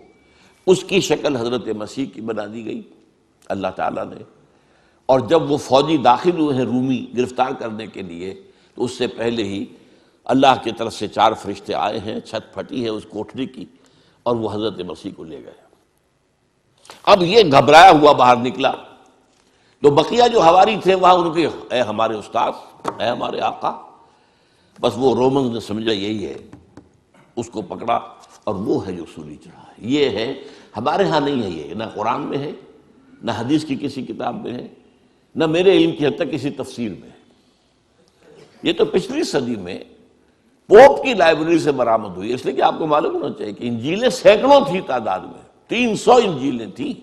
اس کی شکل حضرت مسیح کی بنا دی گئی اللہ تعالیٰ نے، اور جب وہ فوجی داخل ہوئے ہیں رومی گرفتار کرنے کے لیے تو اس سے پہلے ہی اللہ کی طرف سے 4 فرشتے آئے ہیں، چھت پھٹی ہے اس کوٹھری کی اور وہ حضرت مسیح کو لے گئے۔ اب یہ گھبرایا ہوا باہر نکلا تو بقیہ جو حواری تھے وہاں ان کے اے ہمارے استاد، اے ہمارے آقا، بس وہ رومنز نے سمجھا یہی ہے، اس کو پکڑا اور وہ ہے جو سولی چڑھا ہے۔ یہ ہے، ہمارے ہاں نہیں ہے، یہ نہ قرآن میں ہے، نہ حدیث کی کسی کتاب میں ہے، نہ میرے علم کی حد تک کسی تفسیر میں ہے۔ یہ تو پچھلی صدی میں پوپ کی لائبریری سے برآمد ہوئی، اس لیے کہ آپ کو معلوم ہونا چاہیے کہ انجیلیں سینکڑوں تھی تعداد میں، 300 انجیلیں تھیں،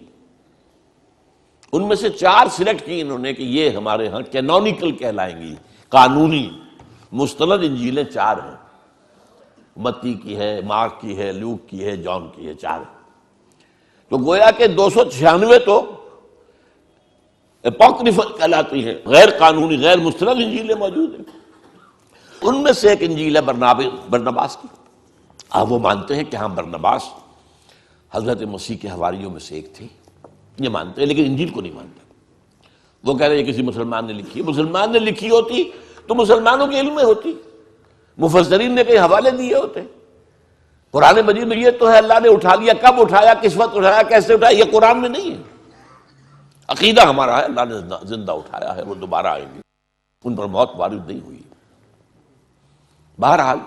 ان میں سے 4 سلیکٹ کی انہوں نے کہ یہ ہمارے ہاں کینونیکل کہلائیں گی، قانونی مستند انجیلیں 4 ہیں، متی کی ہے، مارک کی ہے، لوک کی ہے، جان کی ہے، 4 ہیں۔ تو گویا کہ 296 تو اپوکریفل کہلاتی ہیں، غیر قانونی غیر مستند انجیلیں موجود ہیں۔ ان میں سے ایک انجیل ہے برنباس کی۔ اب وہ مانتے ہیں کہ ہاں برنباس حضرت مسیح کے حواریوں میں سے ایک تھے، یہ مانتے ہیں، لیکن انجیل کو نہیں مانتے۔ وہ کہہ رہے ہیں کسی مسلمان نے لکھی، مسلمان نے لکھی ہوتی تو مسلمانوں کے علم میں ہوتی، مفسرین نے کئی حوالے دیے ہوتے۔ قرآن مجید میں یہ تو ہے اللہ نے اٹھا لیا، کب اٹھایا، کس وقت اٹھایا، کیسے اٹھایا، یہ قرآن میں نہیں ہے۔ عقیدہ ہمارا ہے اللہ نے زندہ اٹھایا ہے، وہ دوبارہ آئیں گے، ان پر موت وارد نہیں ہوئی۔ بہرحال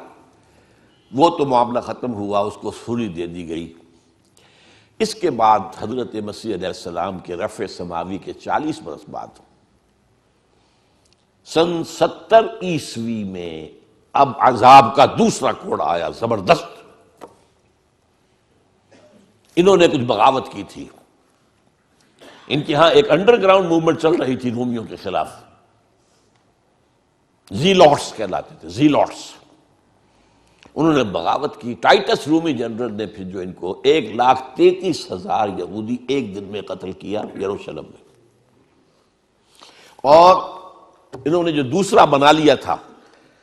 وہ تو معاملہ ختم ہوا، اس کو سولی دے دی گئی۔ اس کے بعد حضرت مسیح علیہ السلام کے رفع سماوی کے 40 برس بعد سن 70 عیسوی میں اب عذاب کا دوسرا کوڑ آیا زبردست۔ انہوں نے کچھ بغاوت کی تھی، ان کے ہاں ایک انڈر گراؤنڈ موومنٹ چل رہی تھی رومیوں کے خلاف، زیلوٹس کہلاتے تھے، زیلوٹس۔ انہوں نے بغاوت کی۔ ٹائٹس رومی جنرل نے پھر جو ان کو 1,33,000 یہودی ایک دن میں قتل کیا یروشلم میں، اور انہوں نے جو دوسرا بنا لیا تھا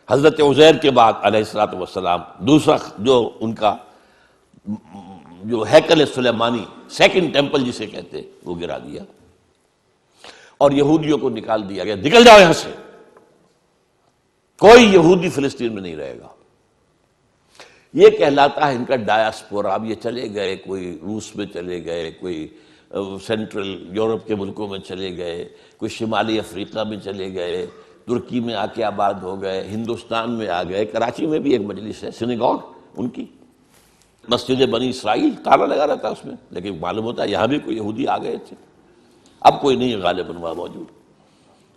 حضرت عزیر کے بعد علیہ الصلوۃ والسلام، دوسرا جو ان کا جو ہیکل سلیمانی، سیکنڈ ٹیمپل جسے کہتے، وہ گرا دیا اور یہودیوں کو نکال دیا گیا، نکل جاؤ یہاں سے، کوئی یہودی فلسطین میں نہیں رہے گا۔ یہ کہلاتا ہے ان کا ڈایاسپورا۔ اب یہ چلے گئے، کوئی روس میں چلے گئے، کوئی سینٹرل یورپ کے ملکوں میں چلے گئے، کوئی شمالی افریقہ میں چلے گئے، ترکی میں آ کے آباد ہو گئے، ہندوستان میں آ گئے، کراچی میں بھی ایک مجلس ہے سینیگوگ ان کی، مسجد بنی اسرائیل تالا لگا رہتا اس میں، لیکن معلوم ہوتا ہے یہاں بھی کوئی یہودی آ گئے تھے، اب کوئی نہیں ہے غالباً وہاں موجود۔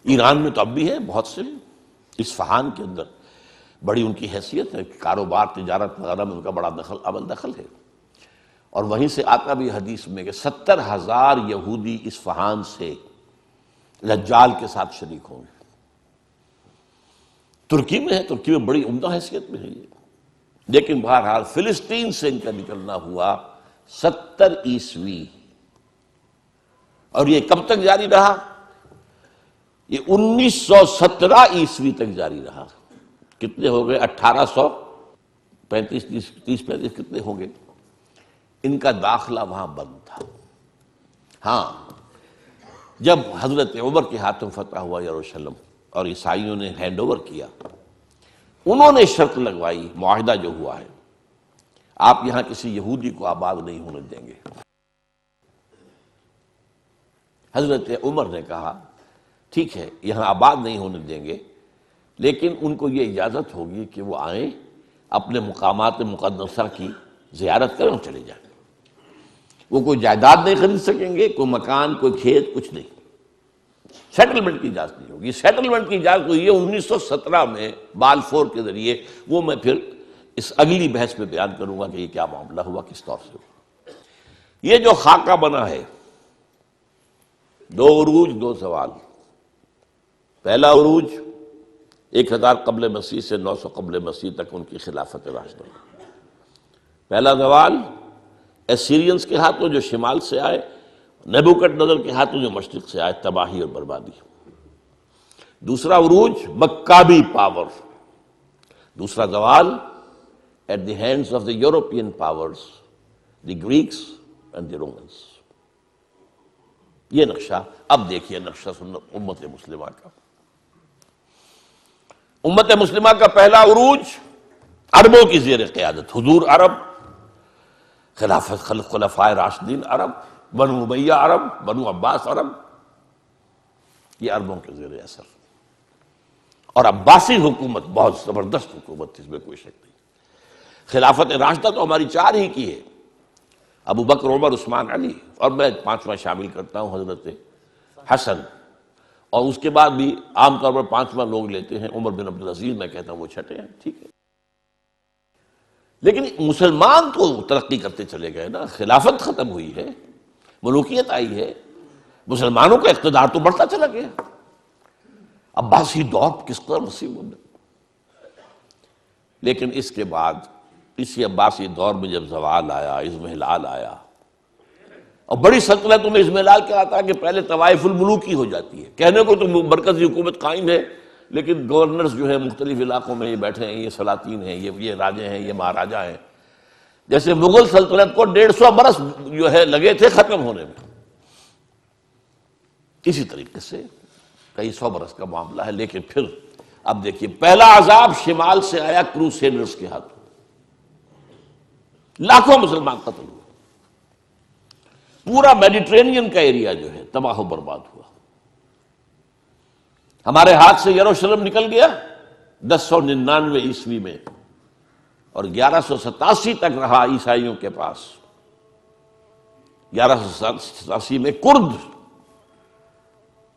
ایران میں تو اب بھی ہے بہت سے، اصفہان کے اندر بڑی ان کی حیثیت ہے، کاروبار تجارت وغیرہ میں ان کا بڑا دخل ہے، اور وہیں سے آتا بھی حدیث میں کہ 70,000 یہودی اصفہان سے دجال کے ساتھ شریک ہوں گے۔ ترکی میں ہے، ترکی میں بڑی عمدہ حیثیت میں ہے یہ، لیکن بہرحال فلسطین سے ان کا نکلنا ہوا 70 عیسوی، اور یہ کب تک جاری رہا؟ یہ 1917 عیسوی تک جاری رہا۔ کتنے ہو گئے؟ 1835 30 35 کتنے ہوں گے؟ ان کا داخلہ وہاں بند تھا۔ ہاں، جب حضرت عمر کے ہاتھوں فتح ہوا یروشلم اور عیسائیوں نے ہینڈ اوور کیا، انہوں نے شرط لگوائی، معاہدہ جو ہوا ہے، آپ یہاں کسی یہودی کو آباد نہیں ہونے دیں گے۔ حضرت عمر نے کہا ٹھیک ہے، یہاں آباد نہیں ہونے دیں گے، لیکن ان کو یہ اجازت ہوگی کہ وہ آئیں، اپنے مقامات مقدسہ کی زیارت کریں اور چلے جائیں۔ وہ کوئی جائیداد نہیں خرید سکیں گے، کوئی مکان، کوئی کھیت، کچھ نہیں۔ سیٹلمنٹ کی اجازت نہیں ہوگی۔ سیٹلمنٹ کی اجازت ہوئی ہے 1917 میں بالفور کے ذریعے، وہ میں پھر اس اگلی بحث میں بیان کروں گا کہ یہ کیا معاملہ ہوا، کس طور سے ہوا۔ یہ جو خاکہ بنا ہے، 2 عروج 2 زوال۔ پہلا عروج 1000 قبل مسیح سے 900 قبل مسیح تک ان کی خلافت راشدہ۔ پہلا زوال ایسیرینز کے ہاتھوں جو شمال سے آئے، نیبوکڈ نظر کے ہاتھوں جو مشرق سے آئے، تباہی اور بربادی۔ دوسرا عروج مکابی پاور، دوسرا زوال at the hands of the European powers, the Greeks and the Romans. یہ نقشہ اب دیکھیے نقشہ سنت امت مسلمہ کا. امت مسلمہ کا پہلا عروج عربوں کی زیر قیادت، حضور عرب، خلافت خلفائے راشدین عرب، بنو امیہ عرب، بنو عباس عرب، یہ عربوں کے زیر اثر. اور عباسی حکومت بہت زبردست حکومت تھی، اس میں کوئی شک نہیں. خلافت راشدہ تو ہماری 4 ہی کی ہے، ابو بکر، عمر، عثمان، علی، اور میں 5واں شامل کرتا ہوں حضرت حسن. اور اس کے بعد بھی عام طور پر 5واں لوگ لیتے ہیں، عمر بن عبدالعزیز، میں کہتا ہوں وہ 6 ہیں، ٹھیک ہے. لیکن مسلمان تو ترقی کرتے چلے گئے نا، خلافت ختم ہوئی ہے، ملوکیت آئی ہے، مسلمانوں کا اقتدار تو بڑھتا چلا گیا. عباسی دور کس قدر وسیع ہونا. لیکن اس کے بعد اسی عباسی دور میں جب زوال آیا، اضمحلال آیا، اور بڑی سلطنتوں میں اضمحلال کیا آتا ہے کہ پہلے طوائف الملوکی ہو جاتی ہے. کہنے کو تو مرکزی حکومت قائم ہے، لیکن گورنرز جو ہے مختلف علاقوں میں یہ بیٹھے ہیں، یہ سلاطین ہیں، یہ راجے ہیں، یہ مہاراجا ہیں. جیسے مغل سلطنت کو 150 برس جو ہے لگے تھے ختم ہونے میں، اسی طریقے سے کئی 100 برس کا معاملہ ہے. لیکن پھر اب دیکھیے پہلا عذاب شمال سے آیا کروسیڈرز کے ہاتھوں، لاکھوں مسلمان قتل ہوئے، پورا میڈیٹرینین کا ایریا جو ہے تباہ و برباد ہوا. ہمارے ہاتھ سے یروشلم نکل گیا 1099 عیسوی میں، اور 1187 تک رہا عیسائیوں کے پاس. 1187 میں کرد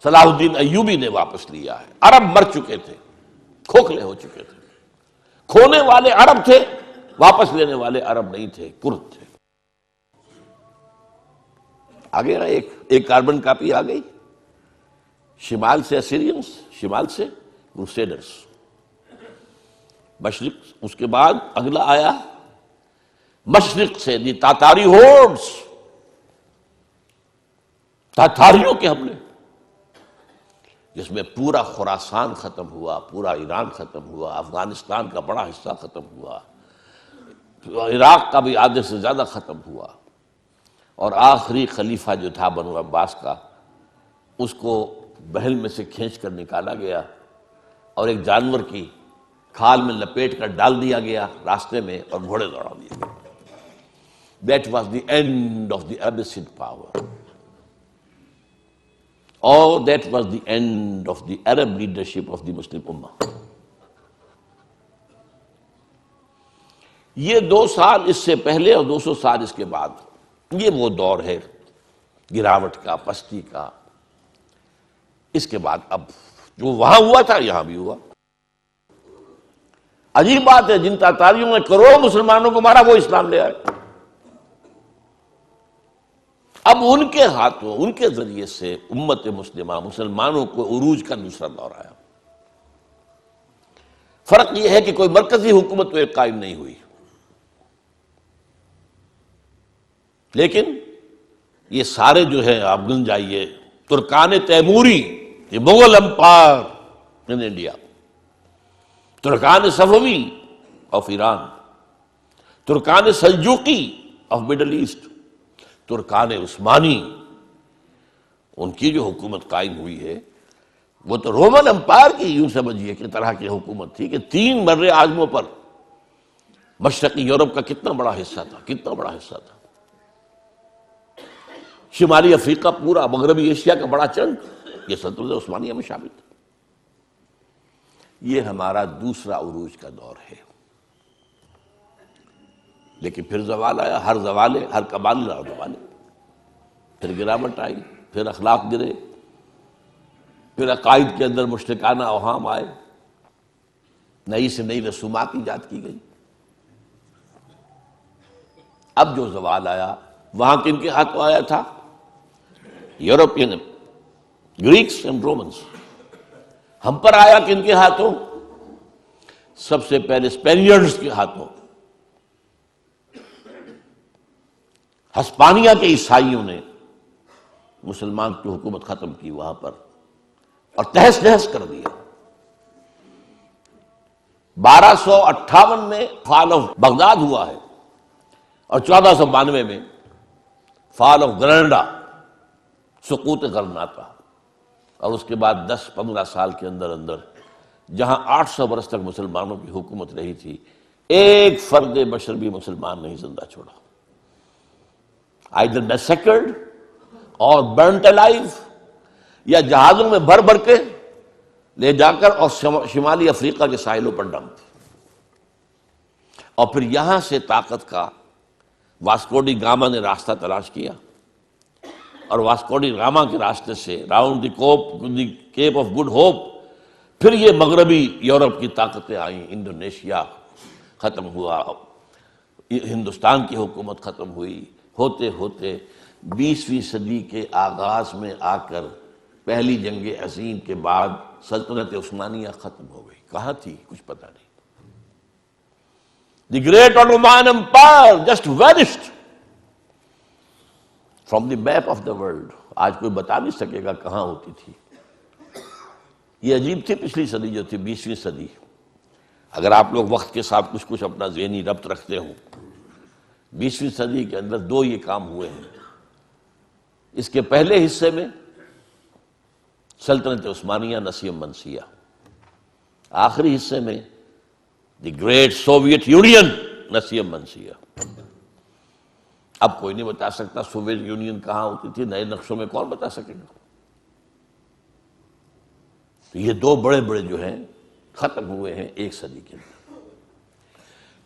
صلاح الدین ایوبی نے واپس لیا ہے. عرب مر چکے تھے، کھوکھلے ہو چکے تھے. کھونے والے عرب تھے، واپس لینے والے عرب نہیں تھے، کرد تھے. آگے ایک کاربن کاپی آ گئی، شمال سے اسیرینز، شمال سے کروسیڈرز، مشرق. اس کے بعد اگلا آیا مشرق سے دی تاتاری ہورڈز، تاتاریوں کے حملے، جس میں پورا خراسان ختم ہوا، پورا ایران ختم ہوا، افغانستان کا بڑا حصہ ختم ہوا، عراق کا بھی آدھے سے زیادہ ختم ہوا. اور آخری خلیفہ جو تھا بنو عباس کا، اس کو بحل میں سے کھینچ کر نکالا گیا اور ایک جانور کی کھال میں لپیٹ کر ڈال دیا گیا راستے میں، اور گھوڑے دوڑا دیے گئے. That was the end of the Abbasid power. Or that was the end of the Arab leadership of the Muslim Ummah. یہ 2 سال اس سے پہلے اور 200 سال اس کے بعد، یہ وہ دور ہے گراوٹ کا، پستی کا. اس کے بعد اب جو وہاں ہوا تھا یہاں بھی ہوا. عجیب بات ہے، جن تاتاریوں نے کروڑوں مسلمانوں کو مارا وہ اسلام لے آئے. اب ان کے ہاتھوں، ان کے ذریعے سے امت مسلمہ، مسلمانوں کو عروج کا دوسرا دور آیا. فرق یہ ہے کہ کوئی مرکزی حکومت تو ایک قائم نہیں ہوئی، لیکن یہ سارے جو ہے آپ گن جائیے، ترکان تیموری، یہ مغل امپائر ان انڈیا، ترکان صفوی آف ایران، ترکان سلجوقی آف مڈل ایسٹ، ترکان عثمانی، ان کی جو حکومت قائم ہوئی ہے وہ تو رومن امپائر کی یوں سمجھیے کہ طرح کی حکومت تھی کہ 3 بر اعظموں پر مشرقی یورپ کا کتنا بڑا حصہ تھا، کتنا بڑا حصہ تھا. شمالی افریقہ، پورا مغربی ایشیا کا بڑا چنک یہ سلطنت عثمانیہ میں شامل تھا. یہ ہمارا دوسرا عروج کا دور ہے. لیکن پھر زوال آیا، ہر زوالے، ہر کمال زوالے. پھر گراوٹ آئی، پھر اخلاق گرے، پھر عقائد کے اندر مشرکانہ اوہام آئے، نئی سے نئی رسومات ایجاد کی گئی. اب جو زوال آیا وہاں کن کے ہاتھوں آیا تھا؟ European, Greeks and Romans. ہم پر آیا کن کے ہاتھوں؟ سب سے پہلے اسپینیئرز کے ہاتھوں. ہسپانیہ کے عیسائیوں نے مسلمان کی حکومت ختم کی وہاں پر اور تہس نہس کر دیا. 1258 میں فال آف بغداد ہوا ہے، اور 1492 میں فال آف گریناڈا سقوط غرناطہ، اور اس کے بعد 10-15 سال کے اندر اندر جہاں 800 برس تک مسلمانوں کی حکومت رہی تھی، ایک فرد بشر بھی مسلمان نہیں زندہ چھوڑا، either massacred اور burnt alive، یا جہازوں میں بھر بھر کے لے جا کر اور شمالی افریقہ کے ساحلوں پر ڈمپ، اور پھر یہاں سے طاقت کا واسکو ڈی گاما نے راستہ تلاش کیا، اور واسکو ڈی گاما کے راستے سے round the Cape of Good Hope پھر یہ مغربی یورپ کی طاقتیں آئیں، انڈونیشیا ختم ہوا، ہندوستان کی حکومت ختم ہوئی، ہوتے ہوتے 20ویں صدی کے آغاز میں آ کر پہلی جنگ عظیم کے بعد سلطنت عثمانیہ ختم ہو گئی۔ کہاں تھی کچھ پتہ نہیں۔ The great Ottoman Empire just vanished from the map of the world۔ آج کوئی بتا نہیں سکے گا کہاں ہوتی تھی۔ یہ عجیب تھی پچھلی صدی جو تھی 20ویں صدی۔ اگر آپ لوگ وقت کے ساتھ کچھ اپنا ذہنی ربط رکھتے ہوں، 20ویں صدی کے اندر 2 یہ کام ہوئے ہیں۔ اس کے پہلے حصے میں سلطنت عثمانیہ نسیم منسیہ، آخری حصے میں دی گریٹ سوویت یونین نسیم منسیہ۔ اب کوئی نہیں بتا سکتا سوویت یونین کہاں ہوتی تھی، نئے نقشوں میں کون بتا سکے گا؟ تو یہ 2 بڑے بڑے جو ہیں ختم ہوئے ہیں ایک صدی کے اندر۔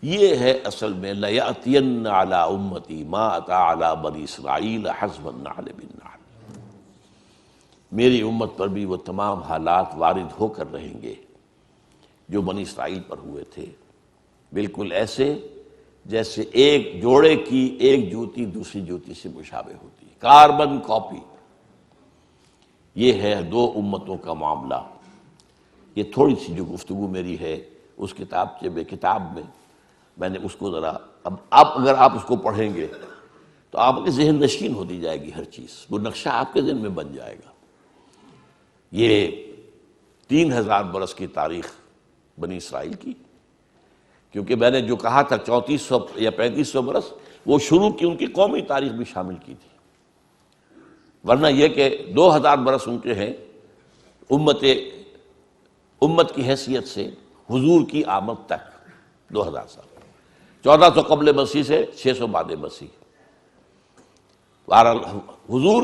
یہ ہے اصل میں لَيَأْتِيَنَّ عَلَىٰ أُمَّتِي مَا أَتَىٰ عَلَىٰ بَنِي إِسْرَائِيلَ حَسْبَ النَّعْلِ بِالنَّعْلِ۔ میری امت پر بھی وہ تمام حالات وارد ہو کر رہیں گے جو بنی اسرائیل پر ہوئے تھے، بالکل ایسے جیسے ایک جوڑے کی ایک جوتی دوسری جوتی سے مشابہ ہوتی ہے، کاربن کاپی۔ یہ ہے 2 امتوں کا معاملہ۔ یہ تھوڑی سی جو گفتگو میری ہے اس کتاب میں میں نے اس کو ذرا اب اگر آپ اس کو پڑھیں گے تو آپ کے ذہن نشین ہوتی جائے گی، ہر چیز وہ نقشہ آپ کے ذہن میں بن جائے گا۔ یہ 3000 برس کی تاریخ بنی اسرائیل کی، کیونکہ میں نے جو کہا تھا 3400 یا 3500 برس، وہ شروع کی ان کی قومی تاریخ بھی شامل کی تھی، ورنہ یہ کہ 2000 برس ان کے ہیں امت کی حیثیت سے حضور کی آمد تک 2000 سال، 1400 قبل مسیح سے 600 بعد مسیح۔ بہرحال حضور